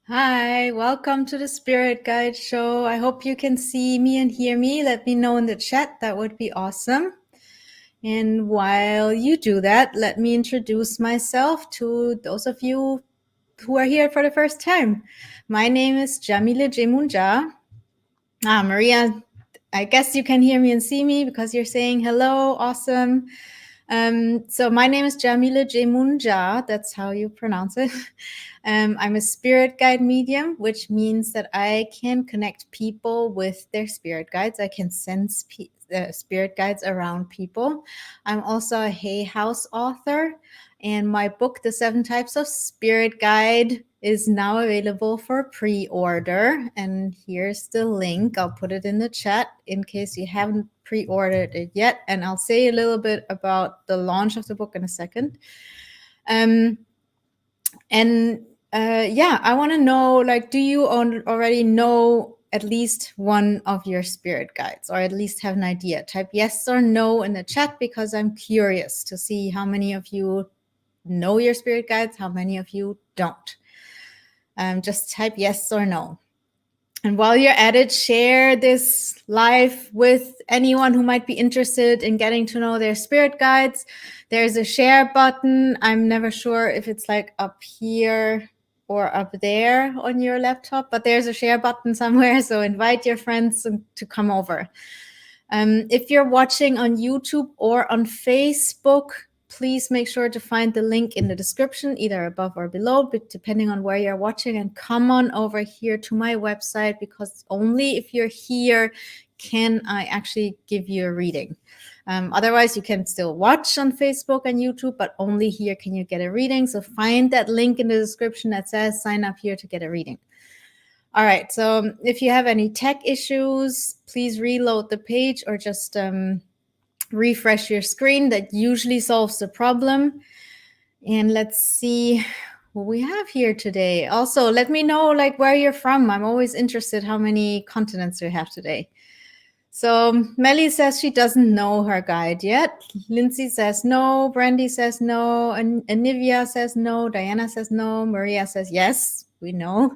Hi, welcome to the Spirit Guide Show. I hope you can see me and hear me. Let me know in the chat. That would be awesome. And while you do that, let me introduce myself to those of you who are here for the first time. My name is Yamile Jemunja. Maria, I guess you can hear me and see me because you're saying hello. Awesome. So my name is Yamile Jemunja. That's how you pronounce it. I'm a spirit guide medium, which means that I can connect people with their spirit guides. I can sense spirit guides around people. I'm also a Hay House author, and my book, The 7 Types of Spirit Guide, is now available for pre-order. And here's the link. I'll put it in the chat in case you haven't pre-ordered it yet. And I'll say a little bit about the launch of the book in a second. I want to know, do you already know at least one of your spirit guides, or at least have an idea? Type yes or no in the chat, because I'm curious to see how many of you know your spirit guides, how many of you don't. Just type yes or no. And while you're at it, share this live with anyone who might be interested in getting to know their spirit guides. There's a share button. I'm never sure if it's up here or up there on your laptop, but there's a share button somewhere. So invite your friends to come over. If you're watching on YouTube or on Facebook, please make sure to find the link in the description, either above or below, but depending on where you're watching, and come on over here to my website, because only if you're here can I actually give you a reading. Otherwise, you can still watch on Facebook and YouTube, but only here can you get a reading. So find that link in the description that says sign up here to get a reading. All right, so if you have any tech issues, please reload the page or just refresh your screen. That usually solves the problem. And let's see what we have here today. Also, let me know where you're from. I'm always interested how many continents we have today. So Melly says she doesn't know her guide yet. Lindsay says no. Brandy says no. And Anivia says no. Diana says no. Maria says yes. We know.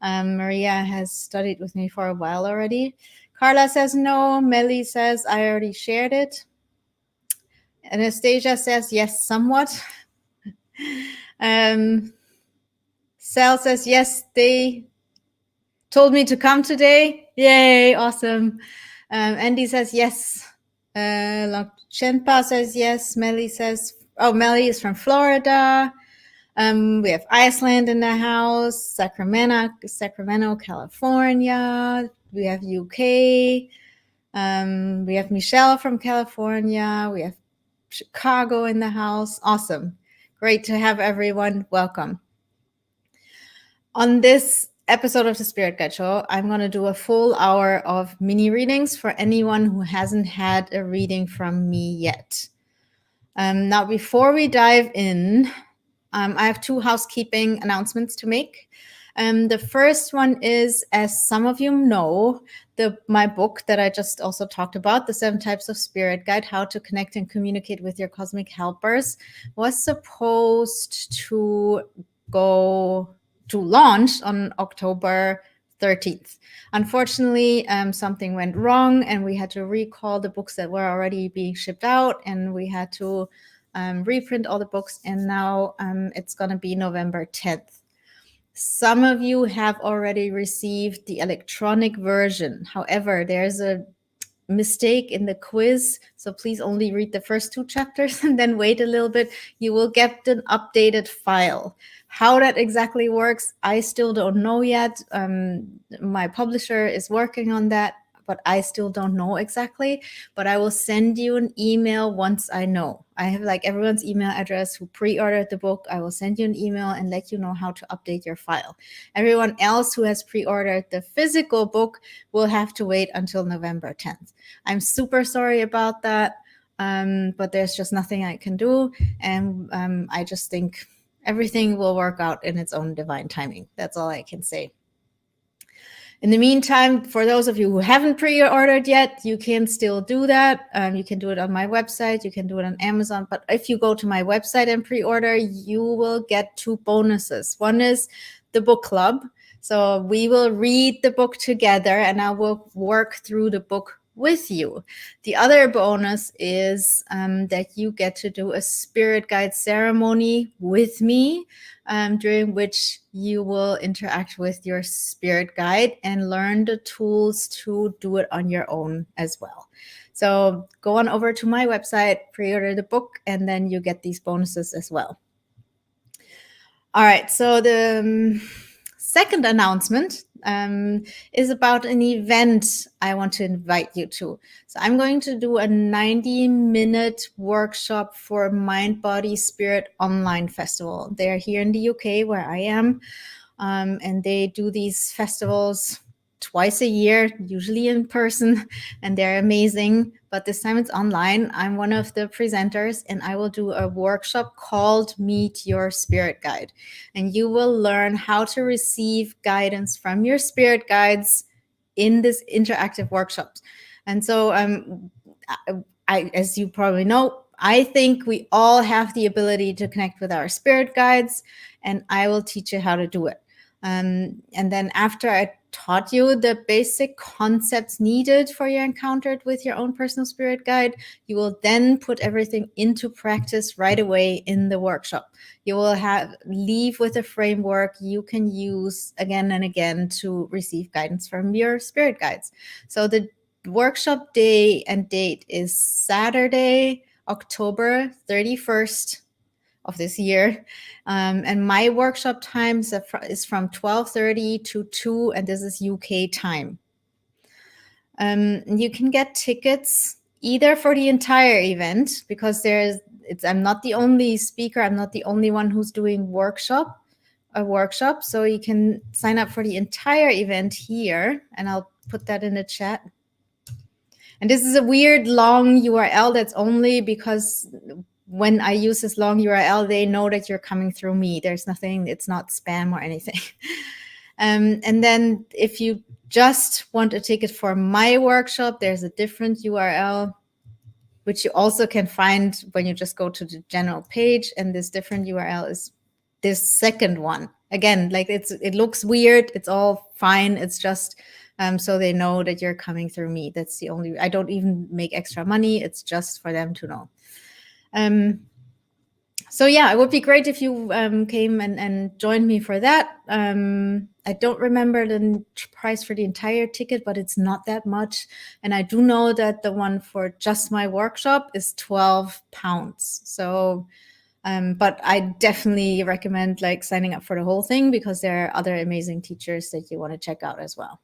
Maria has studied with me for a while already. Carla says no. Melly says I already shared it. Anastasia says yes, somewhat. Sal says yes, they told me to come today. Yay, awesome. Andy says yes. Shenpa says yes. Melly says, Melly is from Florida. We have Iceland in the house, Sacramento, California. We have UK. We have Michelle from California. We have Chicago in the house. Awesome. Great to have everyone. Welcome. On this episode of the Spirit Guide Show, I'm going to do a full hour of mini readings for anyone who hasn't had a reading from me yet. Now, before we dive in, I have 2 housekeeping announcements to make. The first one is, as some of you know, my book that I just also talked about, The 7 Types of Spirit Guide, How to Connect and Communicate with Your Cosmic Helpers, was supposed to launch on October 13th. Unfortunately, something went wrong and we had to recall the books that were already being shipped out, and we had to reprint all the books, and now it's going to be November 10th. Some of you have already received the electronic version. However, there's a mistake in the quiz, so please only read the first 2 chapters and then wait a little bit. You will get an updated file. How that exactly works, I still don't know yet. My publisher is working on that, but I still don't know exactly. But I will send you an email once I know. I have everyone's email address who pre-ordered the book. I will send you an email and let you know how to update your file. Everyone else who has pre-ordered the physical book will have to wait until November 10th. I'm super sorry about that, but there's just nothing I can do. And I just think everything will work out in its own divine timing. That's all I can say. In the meantime, for those of you who haven't pre-ordered yet, you can still do that. You can do it on my website. You can do it on Amazon. But if you go to my website and pre-order, you will get 2 bonuses. One is the book club. So we will read the book together and I will work through the book with you. The other bonus is that you get to do a spirit guide ceremony with me, during which you will interact with your spirit guide and learn the tools to do it on your own as well. So go on over to my website, pre-order the book, and then you get these bonuses as well. All right, so the second announcement is about an event I want to invite you to. So I'm going to do a 90-minute workshop for Mind, Body, Spirit Online Festival. They're here in the UK where I am, and they do these festivals twice a year, usually in person, and they're amazing. But this time it's online. I'm one of the presenters, and I will do a workshop called Meet Your Spirit Guide. And you will learn how to receive guidance from your spirit guides in this interactive workshops. And so as you probably know, I think we all have the ability to connect with our spirit guides, and I will teach you how to do it. And then after I taught you the basic concepts needed for your encounter with your own personal spirit guide, you will then put everything into practice right away in the workshop. You will leave with a framework you can use again and again to receive guidance from your spirit guides. So the workshop day and date is Saturday, October 31st of this year. And my workshop times is from 12:30 to 2, and this is UK time. You can get tickets either for the entire event, because I'm not the only speaker, I'm not the only one who's doing a workshop. So you can sign up for the entire event here, and I'll put that in the chat. And this is a weird long URL that's only because when I use this long URL, they know that you're coming through me. There's nothing, it's not spam or anything. And then if you just want a ticket for my workshop, there's a different URL, which you also can find when you just go to the general page. And this different URL is this second one. Again, like it looks weird. It's all fine. It's just so they know that you're coming through me. That's the only, I don't even make extra money. It's just for them to know. So yeah, it would be great if you came and joined me for that. I don't remember the price for the entire ticket, but it's not that much. And I do know that the one for just my workshop is £12. So, but I definitely recommend like signing up for the whole thing, because there are other amazing teachers that you want to check out as well.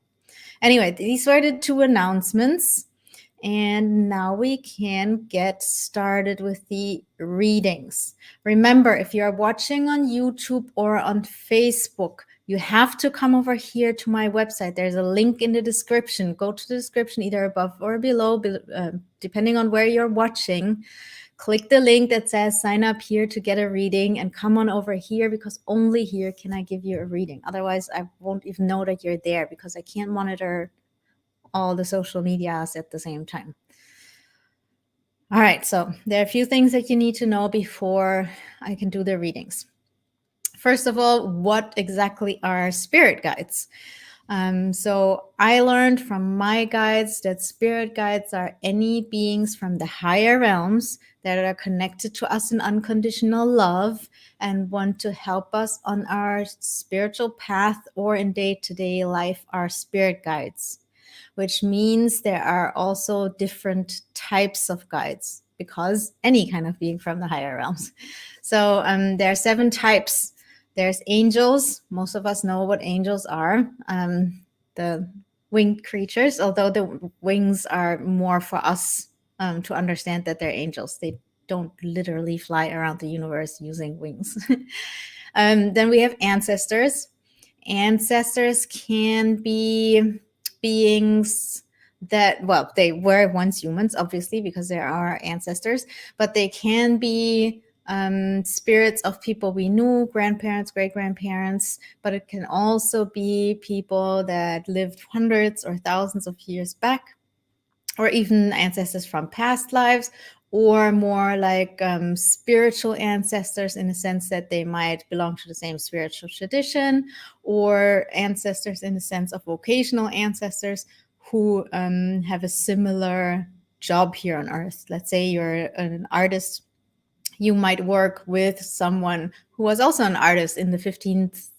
Anyway, these were the two announcements. And now we can get started with the readings. Remember, if you're watching on YouTube or on Facebook, you have to come over here to my website. There's a link in the description. Go to the description either above or below, depending on where you're watching. Click the link that says sign up here to get a reading, and come on over here, because only here can I give you a reading. Otherwise, I won't even know that you're there, because I can't monitor all the social medias at the same time. All right, so there are a few things that you need to know before I can do the readings. First of all, what exactly are spirit guides? So I learned from my guides that spirit guides are any beings from the higher realms that are connected to us in unconditional love and want to help us on our spiritual path or in day-to-day life, are spirit guides, which means there are also different types of guides, because any kind of being from the higher realms. So there are 7 types. There's angels. Most of us know what angels are. The winged creatures, although the wings are more for us to understand that they're angels. They don't literally fly around the universe using wings. Then we have ancestors. Ancestors can be beings that, well, they were once humans, obviously, because they are our ancestors, but they can be spirits of people we knew, grandparents, great-grandparents, but it can also be people that lived hundreds or thousands of years back, or even ancestors from past lives, or more like spiritual ancestors in the sense that they might belong to the same spiritual tradition, or ancestors in the sense of vocational ancestors who have a similar job here on earth. Let's say you're an artist, you might work with someone who was also an artist in the 15th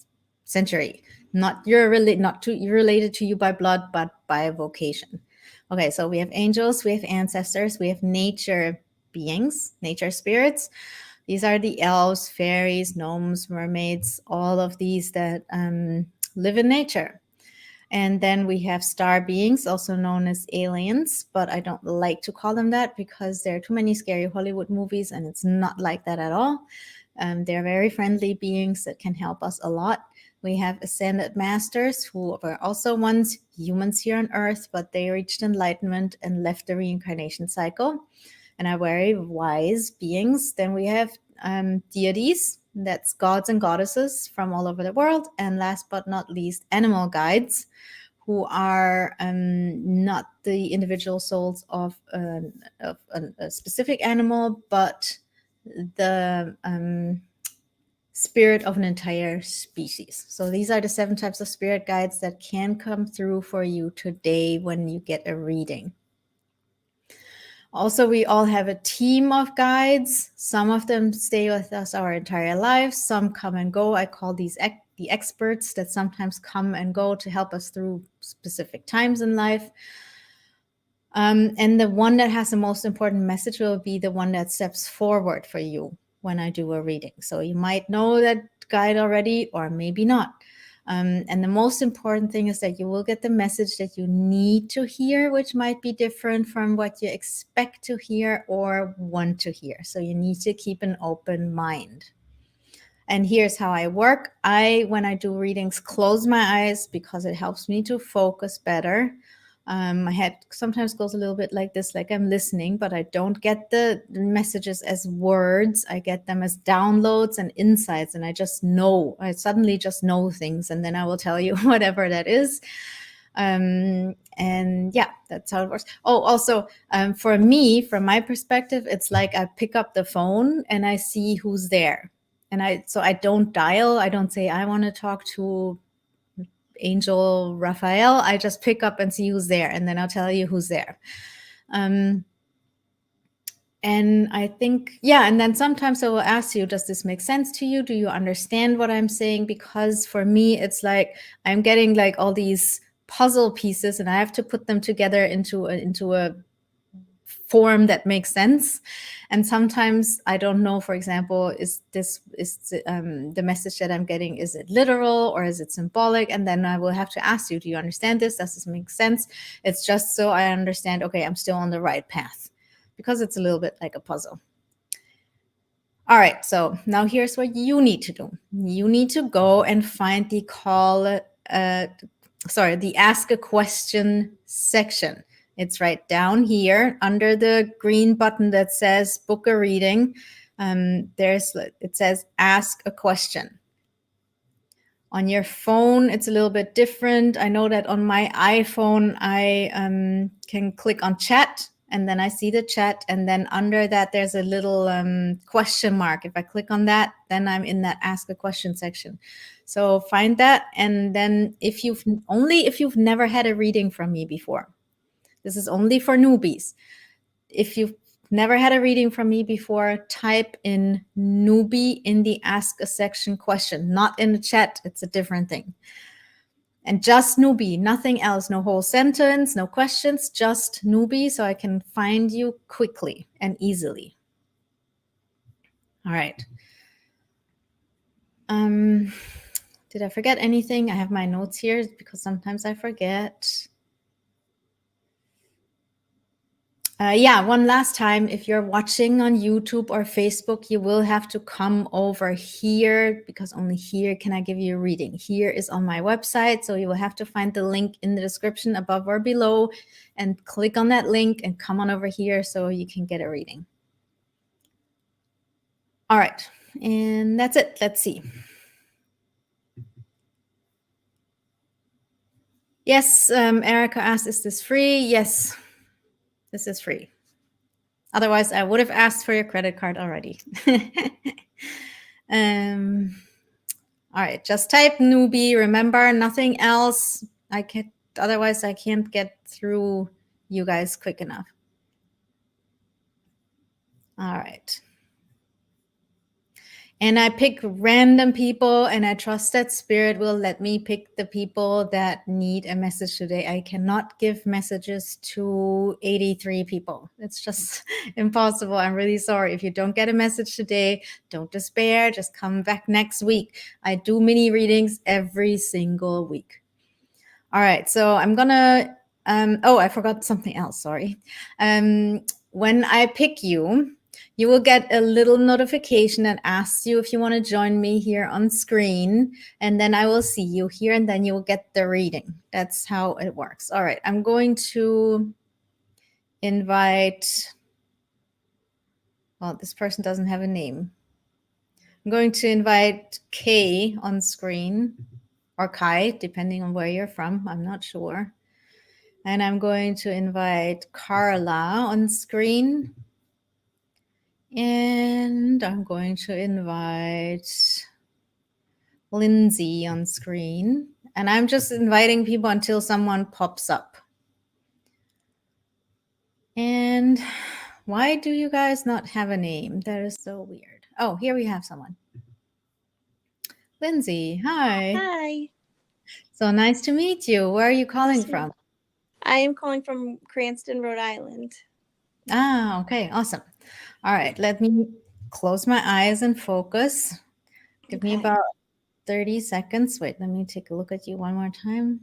century. Not you're related to you by blood, but by vocation. Okay, so we have angels, we have ancestors, we have nature beings, nature spirits. These are the elves, fairies, gnomes, mermaids, all of these that live in nature. And then we have star beings, also known as aliens, but I don't like to call them that because there are too many scary Hollywood movies and it's not like that at all. They're very friendly beings that can help us a lot. We have ascended masters who were also once humans here on Earth, but they reached enlightenment and left the reincarnation cycle and are very wise beings. Then we have deities, that's gods and goddesses from all over the world. And last but not least, animal guides, who are not the individual souls of a specific animal, but the spirit of an entire species. So these are the 7 types of spirit guides that can come through for you today when you get a reading. Also, we all have a team of guides. Some of them stay with us our entire lives. Some come and go. I call these the experts that sometimes come and go to help us through specific times in life. And the one that has the most important message will be the one that steps forward for you when I do a reading. So you might know that guide already, or maybe not. And the most important thing is that you will get the message that you need to hear, which might be different from what you expect to hear or want to hear. So you need to keep an open mind. And here's how I work. When I do readings, close my eyes because it helps me to focus better. My head sometimes goes a little bit like this, like I'm listening, but I don't get the messages as words. I get them as downloads and insights, and I suddenly just know things, and then I will tell you whatever that is. And yeah, that's how it works. Oh, also, for me, from my perspective, it's like I pick up the phone and I see who's there. And I don't dial. I don't say I want to talk to Angel Raphael. I just pick up and see who's there, and then I'll tell you who's there. And I think, yeah, and then sometimes I will ask you, does this make sense to you? Do you understand what I'm saying? Because for me, it's like I'm getting like all these puzzle pieces and I have to put them together into a form that makes sense. And sometimes I don't know, for example, is the message that I'm getting, is it literal or is it symbolic? And then I will have to ask you, do you understand this? Does this make sense? It's just so I understand, okay, I'm still on the right path, because it's a little bit like a puzzle. All right, so now here's what you need to do. You need to go and find the ask a question section. It's right down here under the green button that says book a reading. It says ask a question. On your phone, it's a little bit different. I know that on my iPhone, I can click on chat and then I see the chat. And then under that, there's a little question mark. If I click on that, then I'm in that ask a question section. So find that. And then if you've never had a reading from me before, this is only for newbies. If you've never had a reading from me before, type in newbie in the ask a section question, not in the chat. It's a different thing. And just newbie, nothing else, no whole sentence, no questions, just newbie, so I can find you quickly and easily. All right. Did I forget anything? I have my notes here because sometimes I forget. Yeah, one last time, if you're watching on YouTube or Facebook, you will have to come over here because only here can I give you a reading. Here is on my website, so you will have to find the link in the description above or below and click on that link and come on over here so you can get a reading. All right, and that's it. Let's see. Yes, Erica asked, is this free? Yes, this is free. Otherwise, I would have asked for your credit card already. um, all right, just type newbie. Remember, nothing else. I can't. Otherwise, I can't get through you guys quick enough. All right. And I pick random people, and I trust that spirit will let me pick the people that need a message today. I cannot give messages to 83 people. It's just impossible. I'm really sorry. If you don't get a message today, don't despair. Just come back next week. I do mini readings every single week. All right. So I'm going to, I forgot something else. Sorry. When I pick you, you will get a little notification that asks you if you want to join me here on screen. And then I will see you here and then you will get the reading. That's how it works. All right. I'm going to invite, well, this person doesn't have a name. I'm going to invite Kay on screen, or Kai, depending on where you're from. I'm not sure. And I'm going to invite Carla on screen. And I'm going to invite Lindsay on screen. And I'm just inviting people until someone pops up. And why do you guys not have a name? That is so weird. Oh, here we have someone. Lindsay, hi. Hi. So nice to meet you. Where are you calling from? I am calling from Cranston, Rhode Island. Ah, okay, awesome. All right, let me close my eyes and focus. Give me about 30 seconds. Wait, let me take a look at you one more time.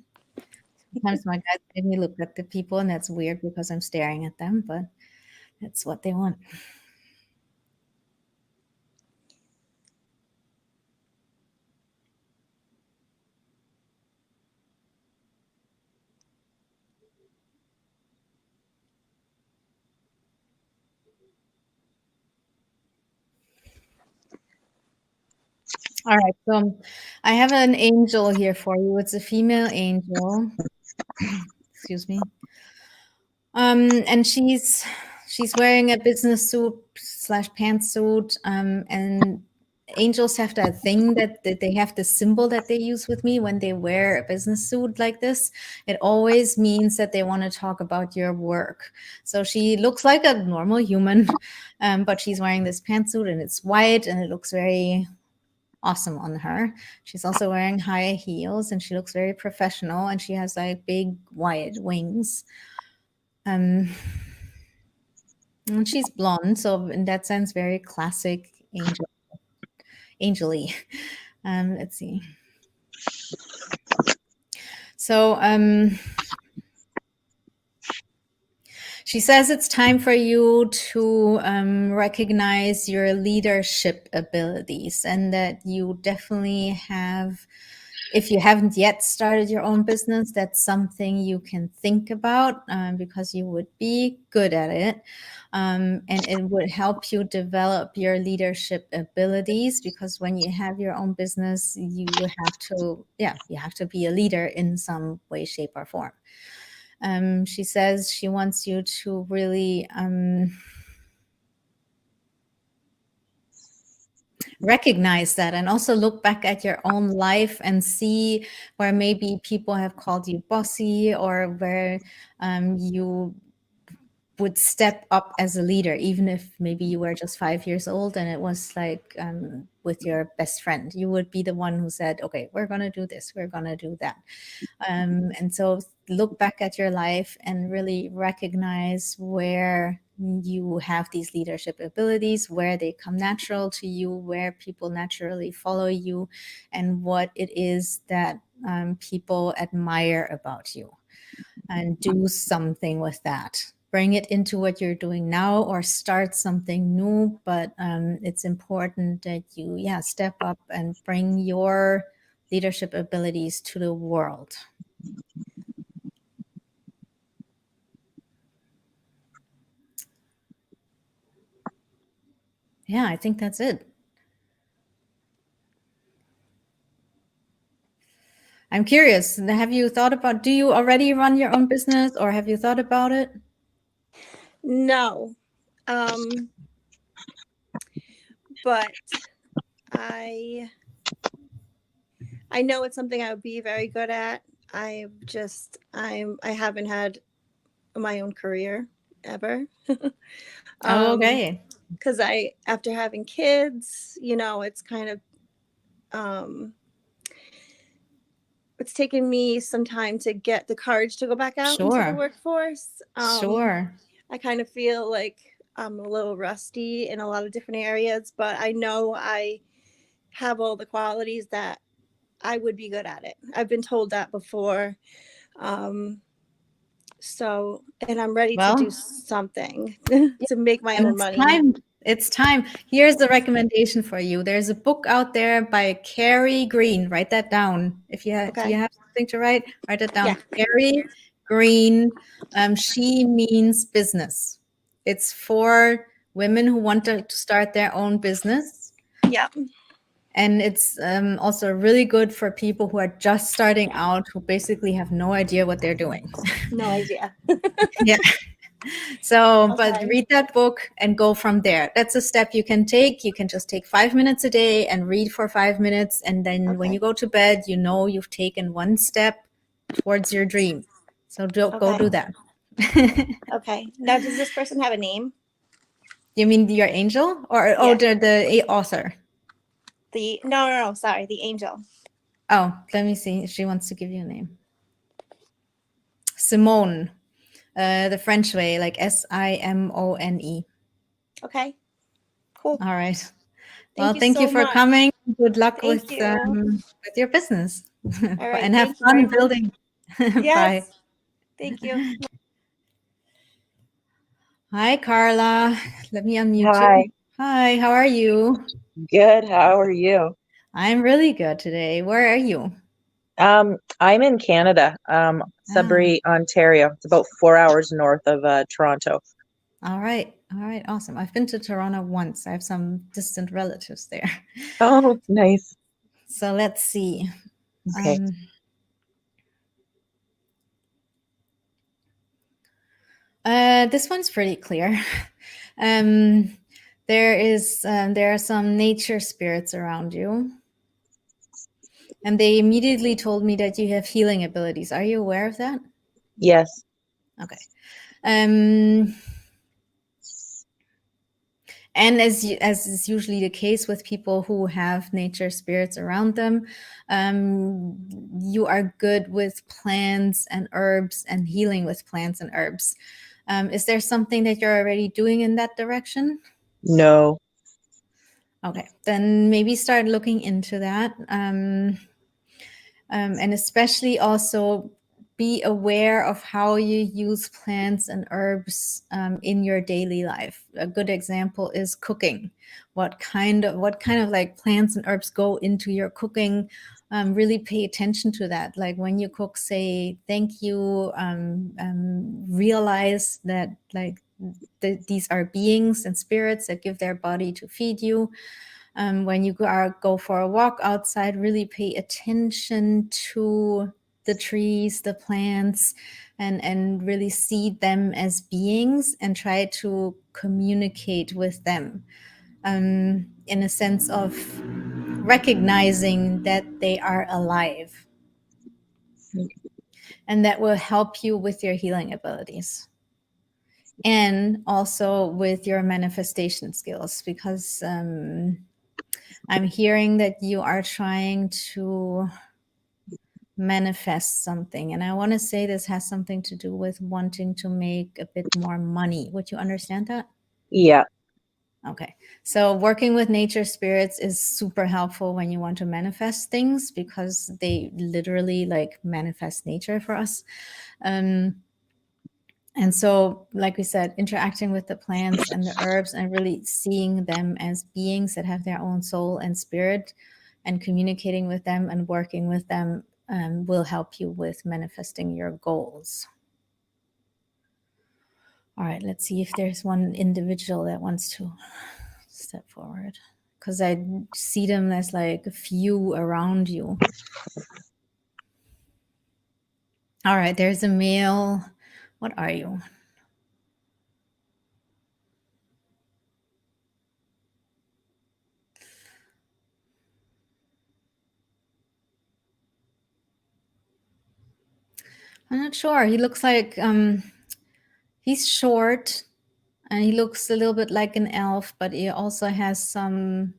Sometimes my guys make me look at the people, and that's weird because I'm staring at them, but that's what they want. All right, so I have an angel here for you. It's a female angel. Excuse me. And she's wearing a business suit slash pantsuit. And angels have that thing that they have this symbol that they use with me when they wear a business suit like this. It always means that they want to talk about your work. So she looks like a normal human, but she's wearing this pantsuit and it's white and it looks very awesome on her. She's also wearing high heels and she looks very professional and she has like big white wings. And she's blonde, so in that sense, very classic angel-y. Let's see. So she says it's time for you to recognize your leadership abilities and that you definitely have. If you haven't yet started your own business, that's something you can think about because you would be good at it. And it would help you develop your leadership abilities because when you have your own business, you have to be a leader in some way, shape, or form. She says she wants you to really recognize that and also look back at your own life and see where maybe people have called you bossy or where you would step up as a leader, even if maybe you were just 5 years old and it was like with your best friend. You would be the one who said, okay, we're going to do this, we're going to do that. And so look back at your life and really recognize where you have these leadership abilities, where they come natural to you, where people naturally follow you, and what it is that people admire about you. And do something with that. Bring it into what you're doing now or start something new. But it's important that you, step up and bring your leadership abilities to the world. Yeah, I think that's it. I'm curious, have you thought about, do you already run your own business or have you thought about it? No, But I know it's something I would be very good at. I haven't had my own career ever. Oh, okay. Because after having kids, it's kind of it's taken me some time to get the courage to go back out into the Sure. workforce. Sure. I kind of feel like I'm a little rusty in a lot of different areas, but I know I have all the qualities that I would be good at it. I've been told that before. And I'm ready to do Well, something to make my and own it's money. time. It's time. Here's the recommendation for you. There's a book out there by Carrie Green. Write that down. If you have, do you Okay. have something to write? Write it down. Yeah. Carrie Green. She means business. It's for women who want to start their own business. Yeah. And it's also really good for people who are just starting out, who basically have no idea what they're doing. No idea. Yeah. So, but Okay. read that book and go from there. That's a step you can take. You can just take 5 minutes a day and read for 5 minutes. And then when you go to bed, you know you've taken one step towards your dream. So go do that. Okay. Now, does this person have a name? You mean your angel or the author? No, sorry, the angel. Oh, let me see if she wants to give you a name. Simone, the French way, like Simone. Okay. Cool. All right. Well, Thank you thank you so for much. coming. Good luck Thank you. with your business. All right. And have Thank you very fun much. building. Bye. Yes. Thank you. Hi, Carla. Let me unmute Hi, you. Hi, how are you? good. How are you? I'm really good today. Where are you? I'm in Canada, Oh, Sudbury, Ontario. It's about 4 hours north of Toronto. all right. All right. Awesome. I've been to Toronto once. I have some distant relatives there. Oh, nice. So let's see. Okay. This one's pretty clear. There are some nature spirits around you. And they immediately told me that you have healing abilities. Are you aware of that? Yes. Okay. And as is usually the case with people who have nature spirits around them, you are good with plants and herbs and healing with plants and herbs. Is there something that you're already doing in that direction? No. Okay, then maybe start looking into that. And especially also be aware of how you use plants and herbs in your daily life. A good example is cooking. What kind of like plants and herbs go into your cooking? Really pay attention to that. Like when you cook, say thank you. Realize that like these are beings and spirits that give their body to feed you. When you go for a walk outside, really pay attention to the trees, the plants, and really see them as beings and try to communicate with them in a sense of recognizing that they are alive. And that will help you with your healing abilities. And also with your manifestation skills, because I'm hearing that you are trying to manifest something. And I want to say this has something to do with wanting to make a bit more money. Would you understand that? Yeah. Okay. So working with nature spirits is super helpful when you want to manifest things, because they literally like manifest nature for us. And so, like we said, interacting with the plants and the herbs and really seeing them as beings that have their own soul and spirit, and communicating with them and working with them will help you with manifesting your goals. All right, let's see if there's one individual that wants to step forward, because I see them as like a few around you. All right, there's a male. What are you? I'm not sure. He looks like he's short and he looks a little bit like an elf, but he also has some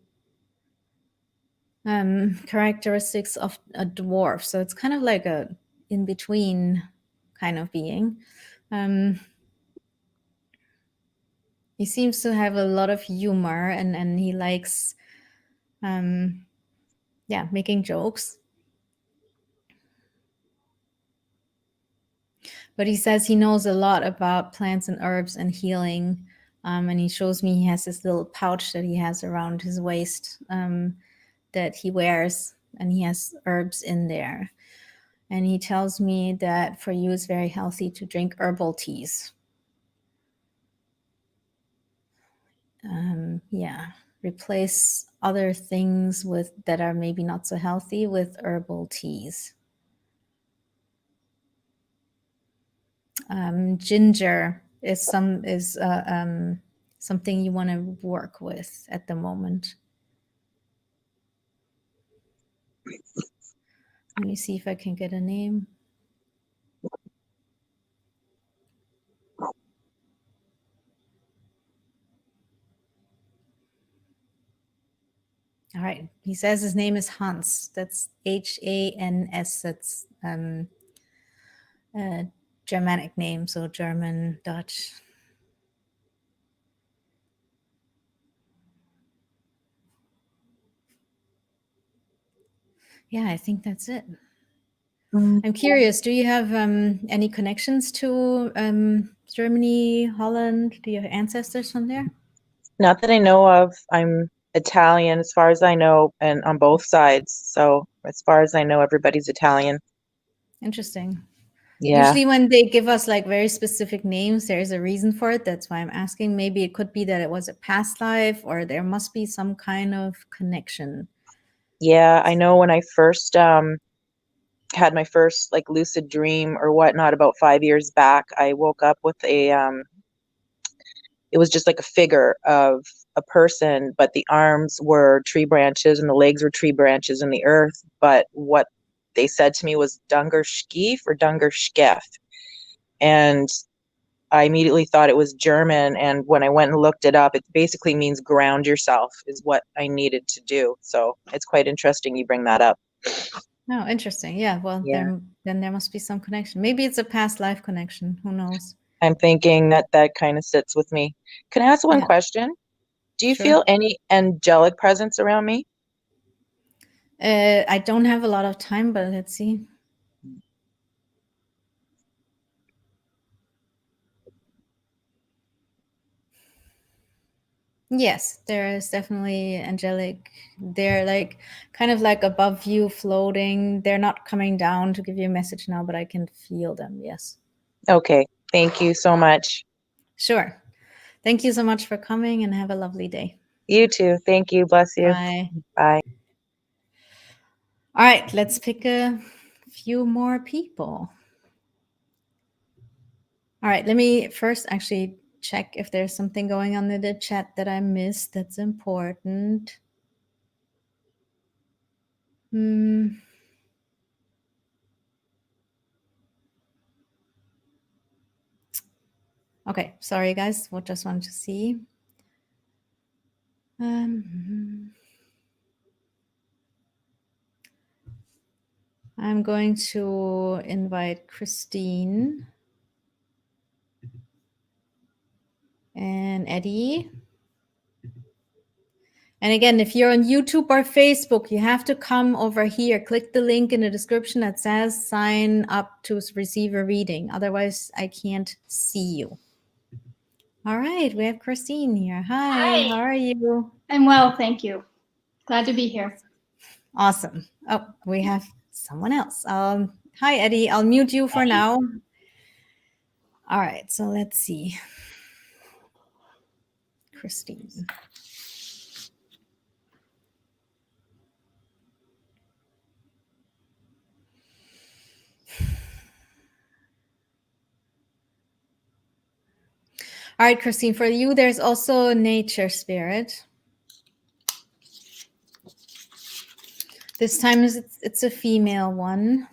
characteristics of a dwarf. So it's kind of like a in-between kind of being. He seems to have a lot of humor and he likes, making jokes. But he says he knows a lot about plants and herbs and healing. And he shows me he has this little pouch that he has around his waist that he wears, and he has herbs in there. And he tells me that for you it's very healthy to drink herbal teas. Replace other things that are maybe not so healthy with herbal teas. Ginger is something you want to work with at the moment. Let me see if I can get a name. All right. He says his name is Hans. That's Hans. That's a Germanic name, so German, Dutch. Yeah, I think that's it. I'm curious, do you have any connections to Germany, Holland? Do you have ancestors from there? Not that I know of. I'm Italian as far as I know, and on both sides. So as far as I know, everybody's Italian. Interesting. Yeah. Usually when they give us like very specific names, there's a reason for it. That's why I'm asking. Maybe it could be that it was a past life, or there must be some kind of connection. Yeah, I know when I first had my first like lucid dream or whatnot about 5 years back, I woke up with it was just like a figure of a person, but the arms were tree branches and the legs were tree branches in the earth. But what they said to me was Dunger Schief or Dunger Schkef. And I immediately thought it was German. And when I went and looked it up, it basically means ground yourself is what I needed to do. So it's quite interesting you bring that up. Oh, interesting. Yeah. Well, Yeah. then there must be some connection. Maybe it's a past life connection. Who knows? I'm thinking that kind of sits with me. Can I ask one Yeah. question? Do you Sure. feel any angelic presence around me? I don't have a lot of time, but let's see. Yes, there is definitely angelic. They're like kind of like above you, floating. They're not coming down to give you a message now, but I can feel them. Yes. Okay. Thank you so much. Sure. Thank you so much for coming and have a lovely day. You too. Thank you. Bless you. Bye. Bye. All right, let's pick a few more people. All right, let me first actually check if there's something going on in the chat that I missed that's important. Okay, sorry guys, just wanted to see. I'm going to invite Christine and Eddie. And again, if you're on YouTube or Facebook, you have to come over here. Click the link in the description that says sign up to receive a reading. Otherwise, I can't see you. All right, we have Christine here. Hi, how are you? I'm well, thank you. Glad to be here. Awesome. Oh, we have someone else. Hi, Eddie. I'll mute you for now. All right, so let's see. Christine. All right, Christine, for you, there's also nature spirit. This time it's a female one.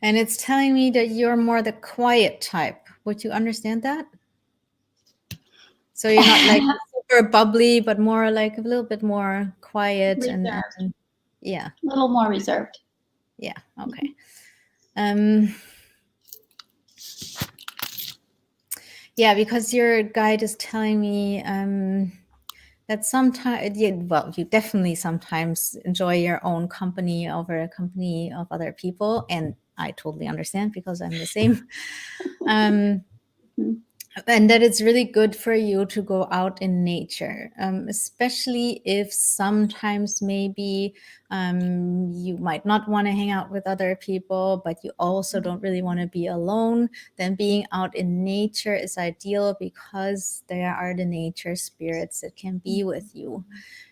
And it's telling me that you're more the quiet type. Would you understand that? So you're not like super bubbly, but more like a little bit more quiet and yeah. A little more reserved. Yeah. Okay. Yeah, because your guide is telling me that sometimes, well, you definitely sometimes enjoy your own company over a company of other people, and I totally understand because I'm the same. And that it's really good for you to go out in nature, especially if sometimes maybe you might not want to hang out with other people, but you also don't really want to be alone. Then being out in nature is ideal because there are the nature spirits that can be with you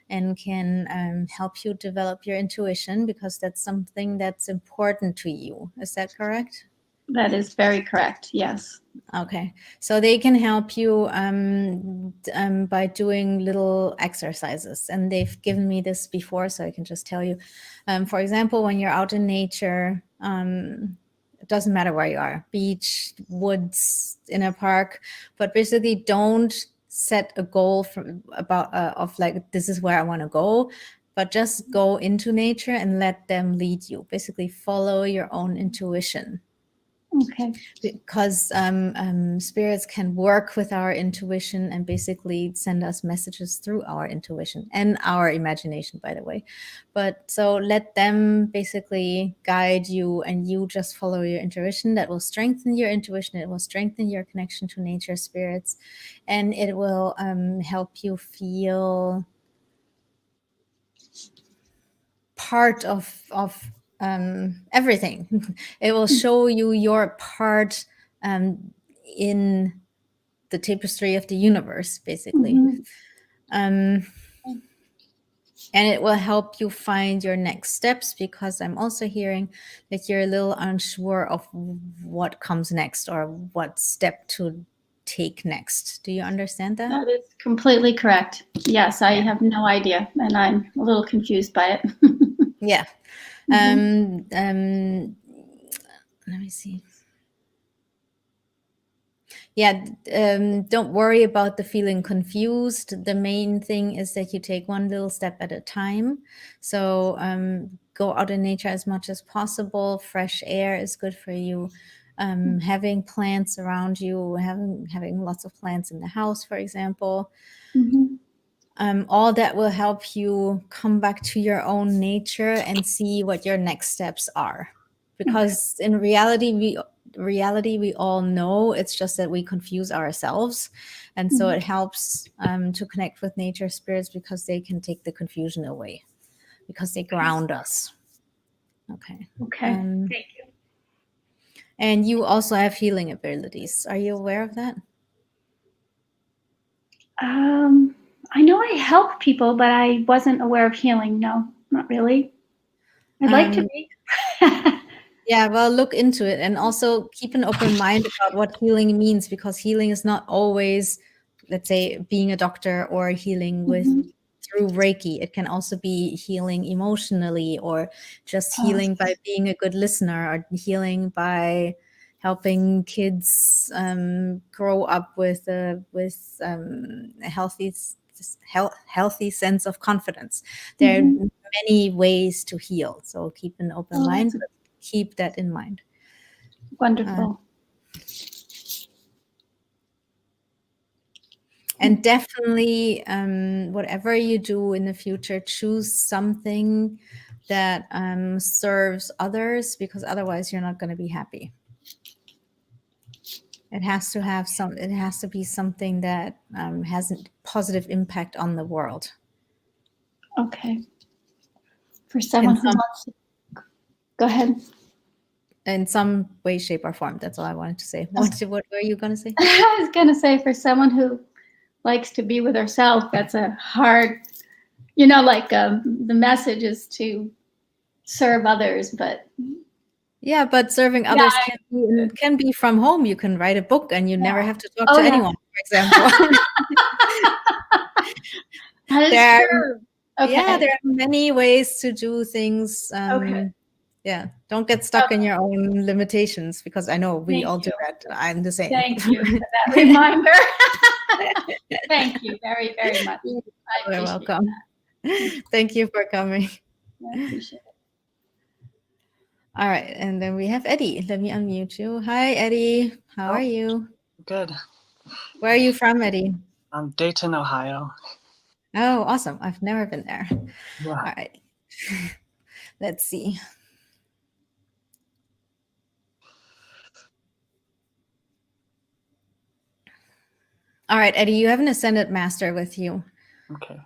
and can help you develop your intuition, because that's something that's important to you. Is that correct? That is very correct. Yes. Okay, so they can help you by doing little exercises, and they've given me this before, so I can just tell you. For example, when you're out in nature, it doesn't matter where you are, beach, woods, in a park, but basically don't set a goal of like, this is where I want to go, but just go into nature and let them lead you. Basically follow your own intuition. Okay. Because spirits can work with our intuition and basically send us messages through our intuition and our imagination, by the way. But so let them basically guide you, and you just follow your intuition. That will strengthen your intuition. It will strengthen your connection to nature spirits, and it will help you feel part of everything. It will show you your part in the tapestry of the universe, basically. And it will help you find your next steps, because I'm also hearing that you're a little unsure of what comes next or what step to take next. Do you understand that? That is completely correct. Yes, I have no idea, and I'm a little confused by it. Yeah. Let me see. Yeah, don't worry about the feeling confused. The main thing is that you take one little step at a time. So go out in nature as much as possible. Fresh air is good for you. Having plants around you, having lots of plants in the house, for example. All that will help you come back to your own nature and see what your next steps are. Because in reality, we all know, it's just that we confuse ourselves. And so it helps to connect with nature spirits, because they can take the confusion away, because they ground us. Okay. Thank you. And you also have healing abilities. Are you aware of that? I know I help people, but I wasn't aware of healing. No, not really. I'd like to be. Yeah, well, look into it, and also keep an open mind about what healing means, because healing is not always, let's say, being a doctor or healing through Reiki. It can also be healing emotionally, or just healing by being a good listener, or healing by helping kids grow up with a healthy sense of confidence. There are many ways to heal, so keep an open mind. Keep that in mind. Wonderful. And definitely, whatever you do in the future, choose something that serves others, because otherwise you're not going to be happy. It has to have it has to be something that has a positive impact on the world. Okay. For someone who wants to go ahead. In some way, shape, or form. That's all I wanted to say. What were you going to say? I was going to say, for someone who likes to be with herself, that's a hard, like the message is to serve others, but. Yeah, but serving others can be from home. You can write a book and you never have to talk to anyone, for example. That is true. Okay. Yeah, there are many ways to do things Yeah, don't get stuck in your own limitations, because I know we Thank all do you. that. I'm the same. Thank you for that reminder. Thank you very, very much. I You're appreciate welcome. Thank you for coming. it. I appreciate it. All right, and then we have Eddie. Let me unmute you. Hi, Eddie. How are you? Good. Where are you from, Eddie? Dayton, Ohio. Oh, awesome. I've never been there. Yeah. All right. Let's see. All right, Eddie, you have an Ascended Master with you. Okay.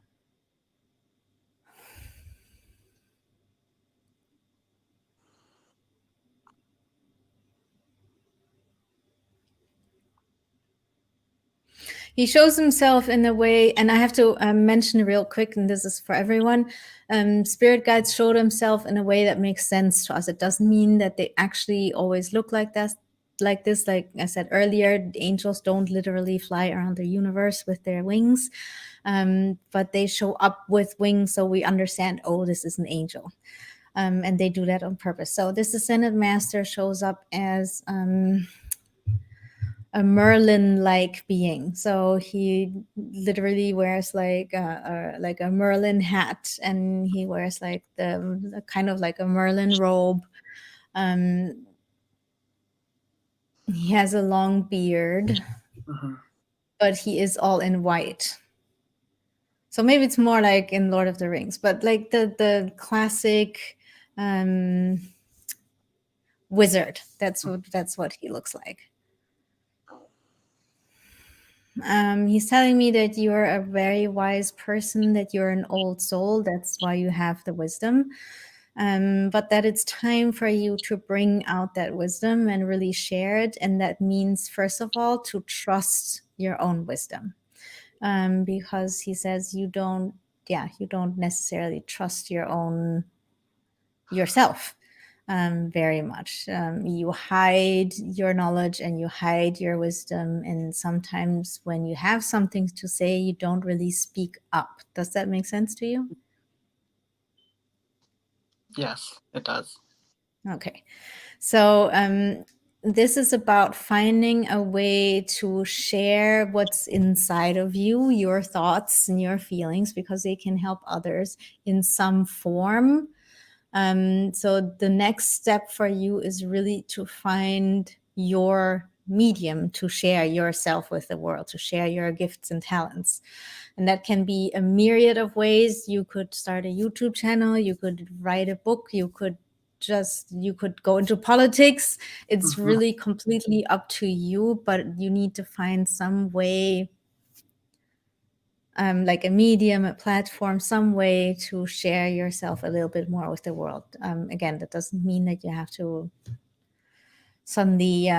He shows himself in a way, and I have to mention real quick, and this is for everyone, spirit guides show themselves in a way that makes sense to us. It doesn't mean that they actually always look like that, like this. Like I said earlier, the angels don't literally fly around the universe with their wings, but they show up with wings so we understand, oh, this is an angel. And they do that on purpose. So this Ascended Master shows up as a Merlin-like being. So he literally wears like a Merlin hat, and he wears like the kind of like a Merlin robe. He has a long beard, but he is all in white. So maybe it's more like in Lord of the Rings, but like the classic wizard. That's what he looks like. He's telling me that you're a very wise person, that you're an old soul. That's why you have the wisdom. But that it's time for you to bring out that wisdom and really share it. And that means, first of all, to trust your own wisdom. Because he says you don't necessarily trust yourself. Very much. You hide your knowledge and you hide your wisdom. And sometimes when you have something to say, you don't really speak up. Does that make sense to you? Yes, it does. Okay. So this is about finding a way to share what's inside of you, your thoughts and your feelings, because they can help others in some form. So the next step for you is really to find your medium to share yourself with the world, to share your gifts and talents. And that can be a myriad of ways. You could start a YouTube channel, you could write a book, you could go into politics. It's really completely up to you, but you need to find some way, like a medium, a platform, some way to share yourself a little bit more with the world. Again, that doesn't mean that you have to suddenly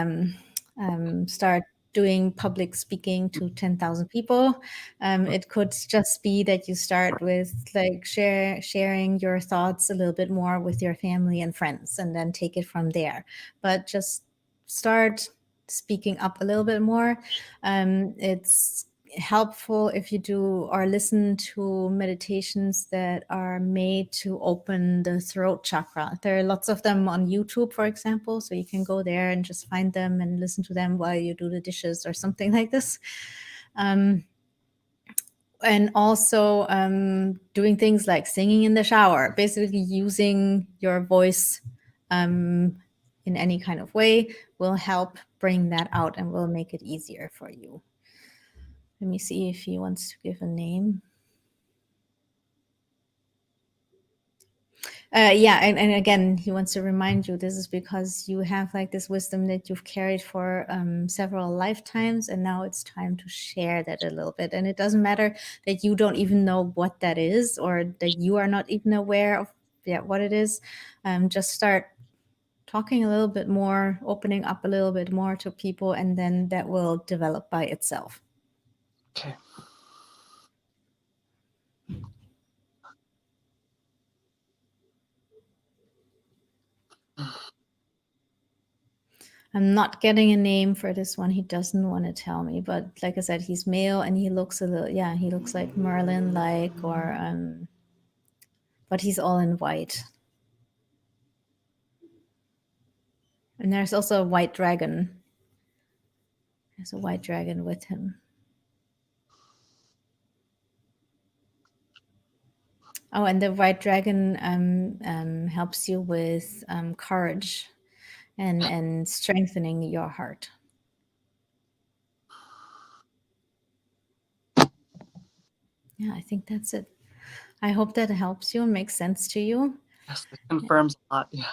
start doing public speaking to 10,000 people. It could just be that you start with like sharing your thoughts a little bit more with your family and friends, and then take it from there. But just start speaking up a little bit more. It's helpful if you do or listen to meditations that are made to open the throat chakra. There are lots of them on YouTube, for example, so you can go there and just find them and listen to them while you do the dishes or something like this. And also doing things like singing in the shower, basically using your voice in any kind of way will help bring that out and will make it easier for you. Let me see if he wants to give a name. And again, he wants to remind you, this is because you have like this wisdom that you've carried for several lifetimes, and now it's time to share that a little bit. And it doesn't matter that you don't even know what that is, or that you are not even aware of what it is. Just start talking a little bit more, opening up a little bit more to people, and then that will develop by itself. Okay. I'm not getting a name for this one. He doesn't want to tell me, but like I said, he's male and he looks he looks like Merlin-like, or but he's all in white. And there's also a white dragon. There's a white dragon with him. Oh, and the white dragon helps you with courage and strengthening your heart. Yeah, I think that's it. I hope that helps you and makes sense to you. Yes, it confirms a lot. Yeah.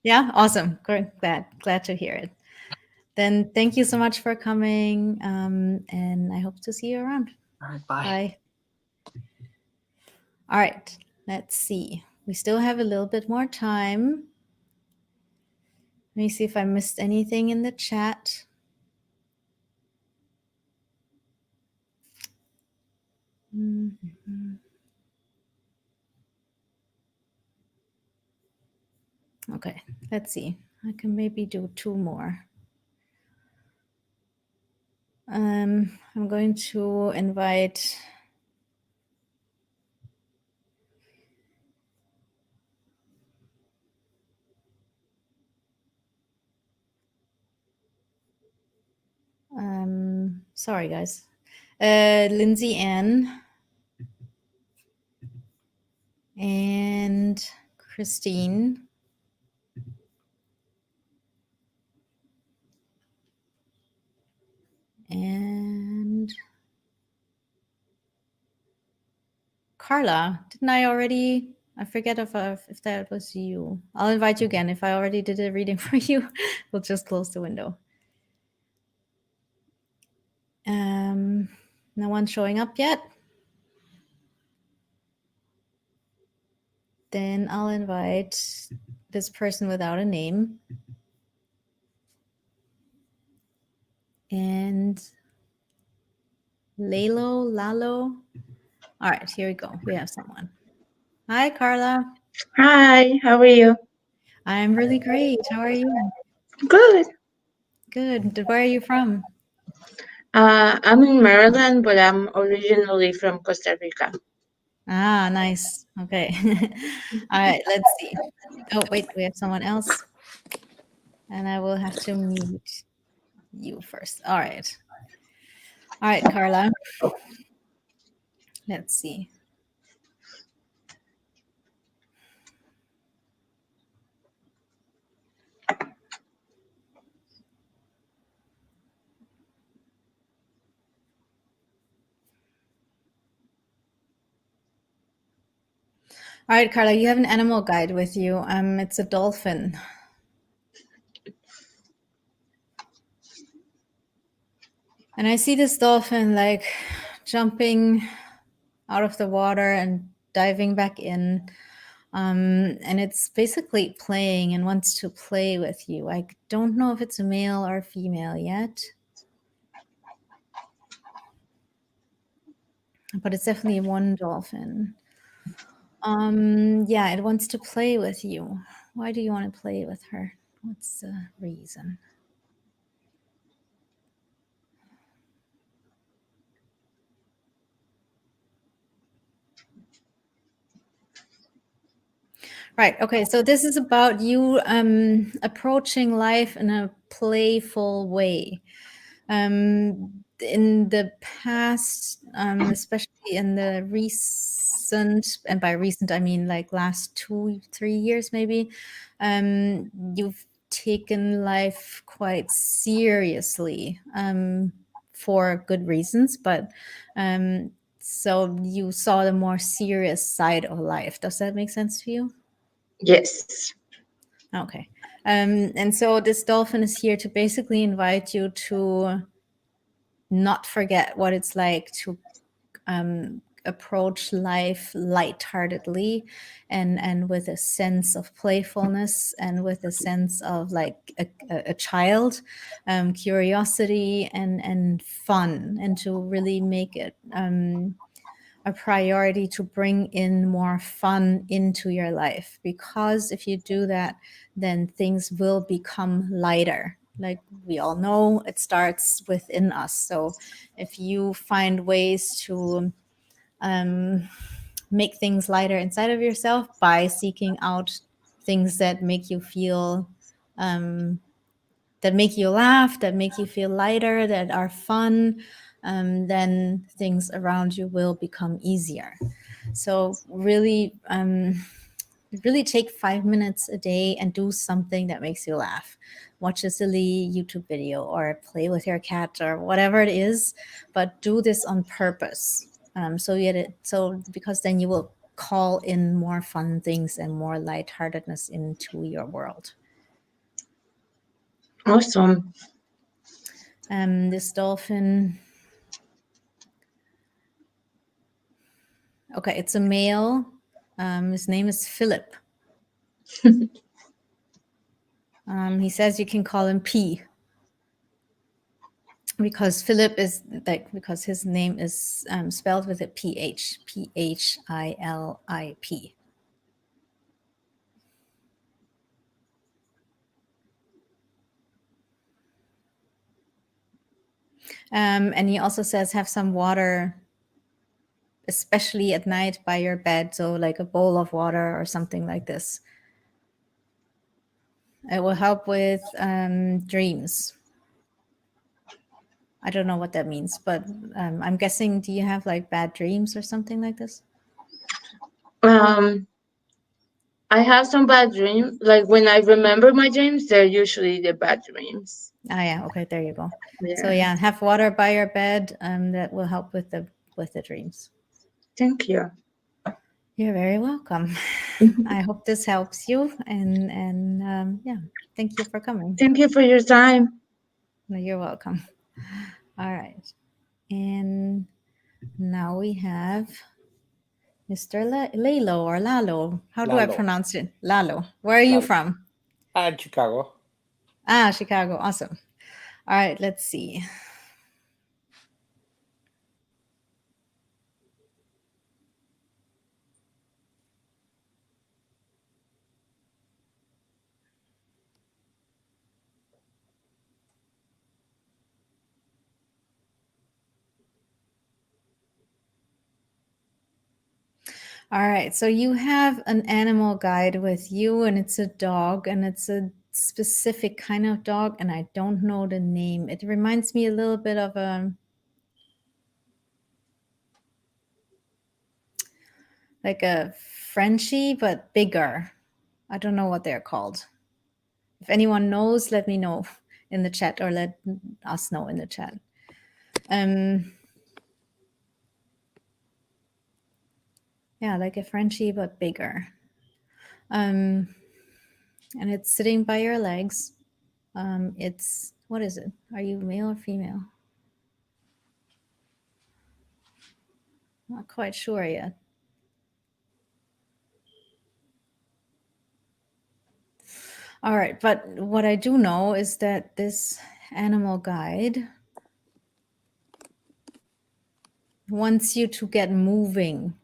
Yeah, awesome. Great. Glad to hear it. Then thank you so much for coming, and I hope to see you around. All right, bye. Bye. All right, let's see. We still have a little bit more time. Let me see if I missed anything in the chat. Mhm. Okay, let's see. I can maybe do 2 more. I'm going to invite sorry guys. Lindsay Ann and Christine. And Carla, didn't I already? I forget if that was you. I'll invite you again. If I already did a reading for you, we'll just close the window. No one's showing up yet. Then I'll invite this person without a name. And Lalo. All right, here we go. We have someone. Hi, Carla. Hi, how are you? I'm really great. How are you? Good. Good. Where are you from? I'm in Maryland, but I'm originally from Costa Rica. Ah, nice. Okay. All right, let's see. Oh, wait, we have someone else. And I will have to mute you first. All right. All right, Carla. Let's see. All right, Carla, you have an animal guide with you. It's a dolphin. And I see this dolphin like jumping out of the water and diving back in. And it's basically playing and wants to play with you. I don't know if it's a male or female yet. But it's definitely one dolphin. Yeah, it wants to play with you. Why do you want to play with her? What's the reason? Right. Okay. So this is about you approaching life in a playful way. In the past, especially in the recent, and by recent I mean like last 2-3 years maybe, you've taken life quite seriously for good reasons, but so you saw the more serious side of life. Does that make sense to you? Yes. Okay. And so this dolphin is here to basically invite you to not forget what it's like to approach life lightheartedly and with a sense of playfulness and with a sense of like a child, curiosity and fun, and to really make it a priority to bring in more fun into your life, because if you do that, then things will become lighter. Like we all know, it starts within us. So if you find ways to make things lighter inside of yourself by seeking out things that make you feel that make you laugh, that make you feel lighter, that are fun, then things around you will become easier. So really, really take 5 minutes a day and do something that makes you laugh. Watch a silly YouTube video or play with your cat or whatever it is, but do this on purpose. So because then you will call in more fun things and more lightheartedness into your world. Awesome. This dolphin. Okay, it's a male. His name is Philip. He says you can call him P. Because Philip is like, because his name is spelled with a PH, Philip. And he also says have some water, especially at night by your bed. So like a bowl of water or something like this. It will help with dreams. I don't know what that means, but I'm guessing, do you have like bad dreams or something like this? I have some bad dreams. Like when I remember my dreams, they're usually the bad dreams. Ah, yeah. Okay, there you go. Yeah. So yeah, have water by your bed. That will help with the dreams. Thank you. You're very welcome. I hope this helps you, and yeah, thank you for coming. Thank you for your time. No, you're welcome. All right, and now we have Mr. Lalo or Lalo. How do I Lalo. pronounce it? Lalo. Where are you Lalo. from? Chicago. Ah, Chicago. Awesome. All right, let's see. All right, so you have an animal guide with you, and it's a dog, and it's a specific kind of dog, and I don't know the name. It reminds me a little bit of like a Frenchie, but bigger. I don't know what they're called. If anyone knows, let me know in the chat, or let us know in the chat. Yeah, like a Frenchie, but bigger. And it's sitting by your legs. It's, what is it? Are you male or female? Not quite sure yet. All right, but what I do know is that this animal guide wants you to get moving.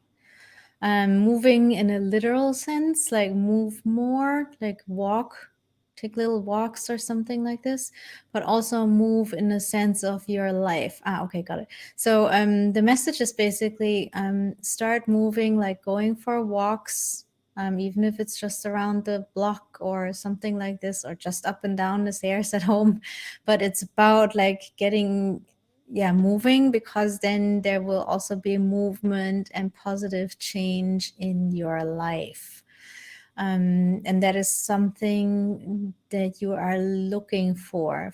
Moving in a literal sense, like move more, like walk, take little walks or something like this, but also move in a sense of your life. Ah, okay, got it. So the message is basically start moving, like going for walks, even if it's just around the block or something like this, or just up and down the stairs at home. But it's about like getting moving, because then there will also be movement and positive change in your life. And that is something that you are looking for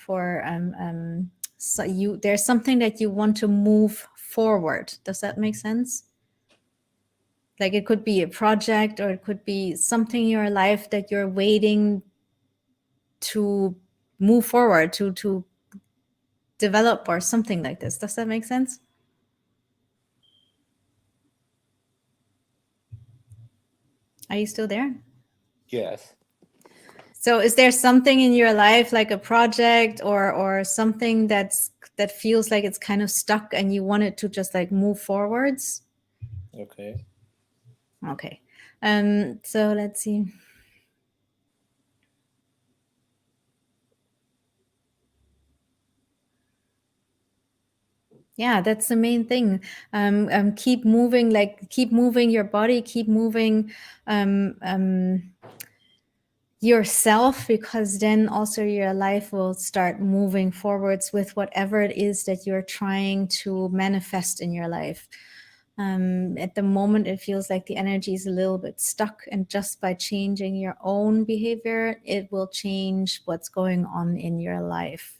so there's something that you want to move forward. Does that make sense? Like it could be a project, or it could be something in your life that you're waiting to move forward, to develop, or something like this. Does that make sense? Are you still there? Yes. So is there something in your life, like a project or something that feels like it's kind of stuck and you want it to just like move forwards? Okay. Okay. So let's see. Yeah, that's the main thing. Keep moving, like keep moving your body, keep moving yourself, because then also your life will start moving forwards with whatever it is that you're trying to manifest in your life. At the moment, it feels like the energy is a little bit stuck, and just by changing your own behavior, it will change what's going on in your life.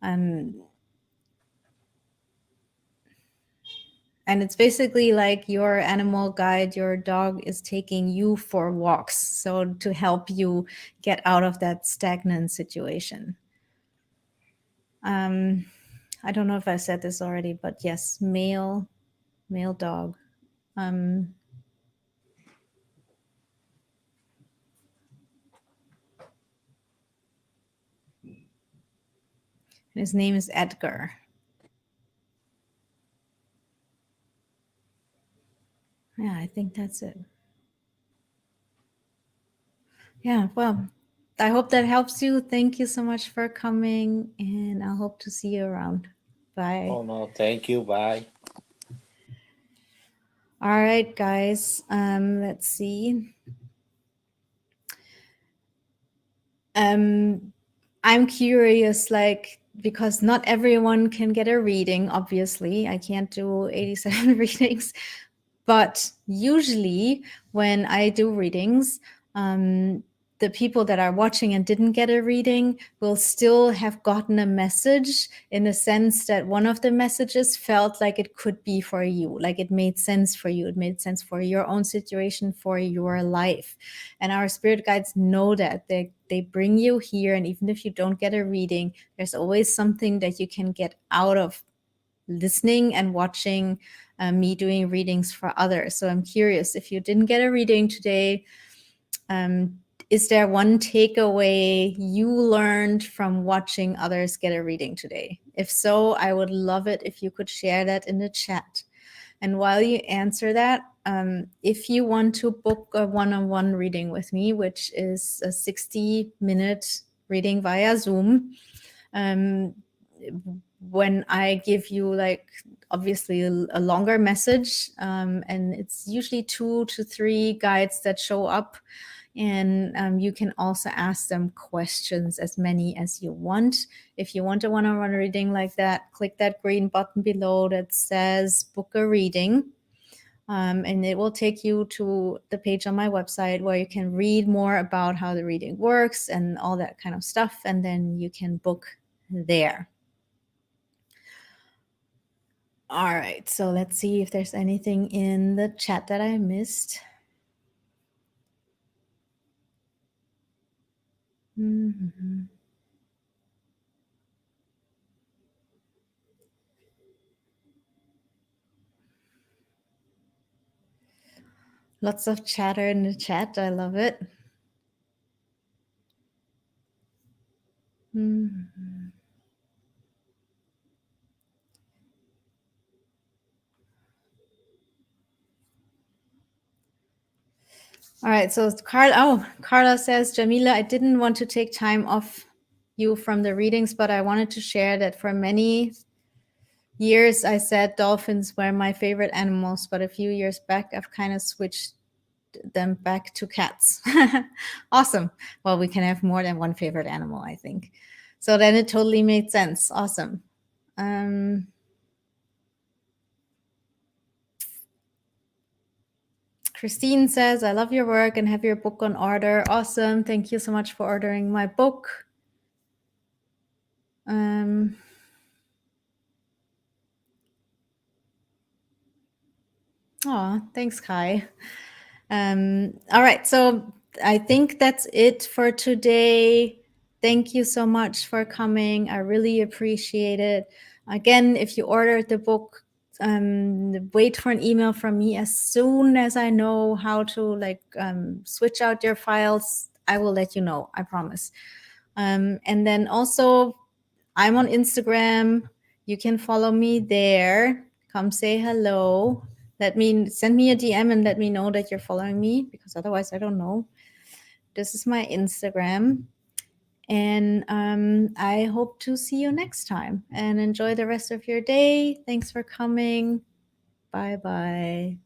And it's basically like your animal guide, your dog is taking you for walks. So to help you get out of that stagnant situation. I don't know if I said this already, but yes, male dog. His name is Edgar. Yeah, I think that's it. Yeah, well, I hope that helps you. Thank you so much for coming, and I hope to see you around. Bye. Oh no, thank you. Bye. All right, guys. Let's see. I'm curious, like, because not everyone can get a reading, obviously. I can't do 87 readings, but usually when I do readings, the people that are watching and didn't get a reading will still have gotten a message, in the sense that one of the messages felt like it could be for you, like it made sense for you. It made sense for your own situation, for your life. And our spirit guides know that. They bring you here, and even if you don't get a reading, there's always something that you can get out of listening and watching me doing readings for others. So I'm curious, if you didn't get a reading today, is there one takeaway you learned from watching others get a reading today? If so, I would love it if you could share that in the chat. And while you answer that, if you want to book a one-on-one reading with me, which is a 60-minute reading via Zoom, when I give you, like, obviously a longer message, and it's usually 2 to 3 guides that show up, and you can also ask them questions, as many as you want. If you want a one-on-one reading like that, click that green button below that says book a reading. And it will take you to the page on my website where you can read more about how the reading works and all that kind of stuff, and then you can book there. All right, so let's see if there's anything in the chat that I missed. Mm-hmm. Lots of chatter in the chat. I love it. Mm-hmm. All right, so Carla says, Yamile, I didn't want to take time off you from the readings, but I wanted to share that for many years I said dolphins were my favorite animals, but a few years back I've kind of switched them back to cats. Awesome. Well, we can have more than one favorite animal, I think. So then it totally made sense. Awesome. Christine says, I love your work and have your book on order. Awesome. Thank you so much for ordering my book. Thanks, Kai. All right, so I think that's it for today. Thank you so much for coming. I really appreciate it. Again, if you ordered the book, wait for an email from me as soon as I know how to switch out your files. I will let you know, I promise. And then also, I'm on Instagram. You can follow me there. Come say hello. Send me a DM and let me know that you're following me, because otherwise I don't know. This is my Instagram. And I hope to see you next time, and enjoy the rest of your day. Thanks for coming. Bye-bye.